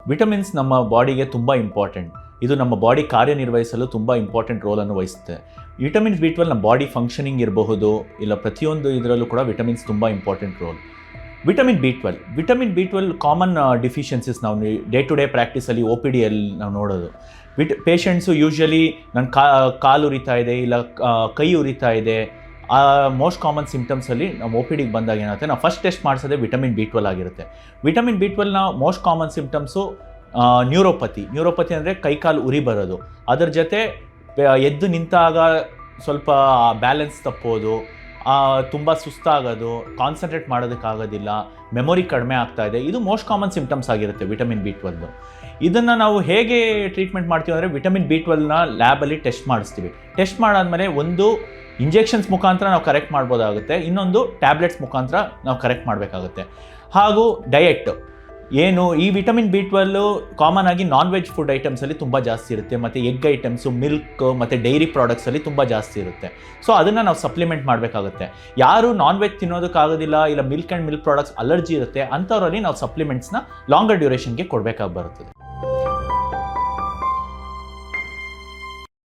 Vitamins ನಮ್ಮ ಬಾಡಿಗೆ ತುಂಬ ಇಂಪಾರ್ಟೆಂಟ್. ಇದು ನಮ್ಮ ಬಾಡಿ ಕಾರ್ಯನಿರ್ವಹಿಸಲು ತುಂಬ ಇಂಪಾರ್ಟೆಂಟ್ ರೋಲನ್ನು ವಹಿಸುತ್ತೆ. ವಿಟಮಿನ್ಸ್ B12 ನಮ್ಮ ಬಾಡಿ ಫಂಕ್ಷನಿಂಗ್ ಇರಬಹುದು, ಇಲ್ಲ ಪ್ರತಿಯೊಂದು ಇದರಲ್ಲೂ ಕೂಡ ವಿಟಮಿನ್ಸ್ ತುಂಬ important role. Vitamin B12 common deficiencies ನಾವು ಡೇ ಟು ಡೇ ಪ್ರಾಕ್ಟೀಸಲ್ಲಿ OPDಯಲ್ಲಿ ನಾವು ನೋಡೋದು. ಪೇಷಂಟ್ಸು ಯೂಶ್ವಲಿ ನನ್ನ ಕಾಲು ಉರಿತಾ ಇದೆ, ಇಲ್ಲ ಕೈ ಉರಿತಾ ಇದೆ, ಮೋಸ್ಟ್ ಕಾಮನ್ ಸಿಂಪ್ಟಮ್ಸಲ್ಲಿ ನಾವು OPDಗೆ ಬಂದಾಗ ಏನಾಗುತ್ತೆ, ನಾವು ಫಸ್ಟ್ ಟೆಸ್ಟ್ ಮಾಡಿಸೋದೇ ವಿಟಮಿನ್ B12 ಆಗಿರುತ್ತೆ. ವಿಟಮಿನ್ B12ನ ಮೋಸ್ಟ್ ಕಾಮನ್ ಸಿಂಪ್ಟಮ್ಸು ನ್ಯೂರೋಪತಿ ಅಂದರೆ ಕೈಕಾಲು ಉರಿ ಬರೋದು, ಅದರ ಜೊತೆ ಎದ್ದು ನಿಂತಾಗ ಸ್ವಲ್ಪ ಬ್ಯಾಲೆನ್ಸ್ ತಪ್ಪೋದು, ತುಂಬ ಸುಸ್ತಾಗೋದು, ಕಾನ್ಸಂಟ್ರೇಟ್ ಮಾಡೋದಕ್ಕಾಗೋದಿಲ್ಲ, ಮೆಮೊರಿ ಕಡಿಮೆ ಆಗ್ತಾ ಇದೆ. ಇದು ಮೋಸ್ಟ್ ಕಾಮನ್ ಸಿಂಪ್ಟಮ್ಸ್ ಆಗಿರುತ್ತೆ ವಿಟಮಿನ್ B12. ಇದನ್ನು ನಾವು ಹೇಗೆ ಟ್ರೀಟ್ಮೆಂಟ್ ಮಾಡ್ತೀವಿ ಅಂದರೆ ವಿಟಮಿನ್ B12ನ ಲ್ಯಾಬಲ್ಲಿ ಟೆಸ್ಟ್ ಮಾಡಿಸ್ತೀವಿ. ಟೆಸ್ಟ್ ಮಾಡಾದ್ಮೇಲೆ ಒಂದು ಇಂಜೆಕ್ಷನ್ಸ್ ಮುಖಾಂತರ ನಾವು ಕರೆಕ್ಟ್ ಮಾಡ್ಬೋದಾಗುತ್ತೆ, ಇನ್ನೊಂದು ಟ್ಯಾಬ್ಲೆಟ್ಸ್ ಮುಖಾಂತರ ನಾವು ಕರೆಕ್ಟ್ ಮಾಡಬೇಕಾಗುತ್ತೆ. ಹಾಗೂ ಡಯೆಟ್ ಏನು, ಈ ವಿಟಮಿನ್ B12 ಕಾಮನ್ ಆಗಿ ನಾನ್ ವೆಜ್ ಫುಡ್ ಐಟಮ್ಸಲ್ಲಿ ತುಂಬ ಜಾಸ್ತಿ ಇರುತ್ತೆ, ಮತ್ತು ಎಗ್ ಐಟಮ್ಸು, ಮಿಲ್ಕ್ ಮತ್ತು ಡೈರಿ ಪ್ರಾಡಕ್ಟ್ಸಲ್ಲಿ ತುಂಬ ಜಾಸ್ತಿ ಇರುತ್ತೆ. ಸೊ ಅದನ್ನು ನಾವು ಸಪ್ಲಿಮೆಂಟ್ ಮಾಡಬೇಕಾಗುತ್ತೆ. ಯಾರು ನಾನ್ ವೆಜ್ ತಿನ್ನೋದಕ್ಕಾಗೋದಿಲ್ಲ, ಇಲ್ಲ milk and milk products allergy ಇರುತ್ತೆ, ಅಂಥವರಲ್ಲಿ ನಾವು ಸಪ್ಲಿಮೆಂಟ್ಸ್ನ ಲಾಂಗರ್ ಡ್ಯೂರೇಷನ್ಗೆ ಕೊಡಬೇಕಾಗಿ ಬರುತ್ತದೆ.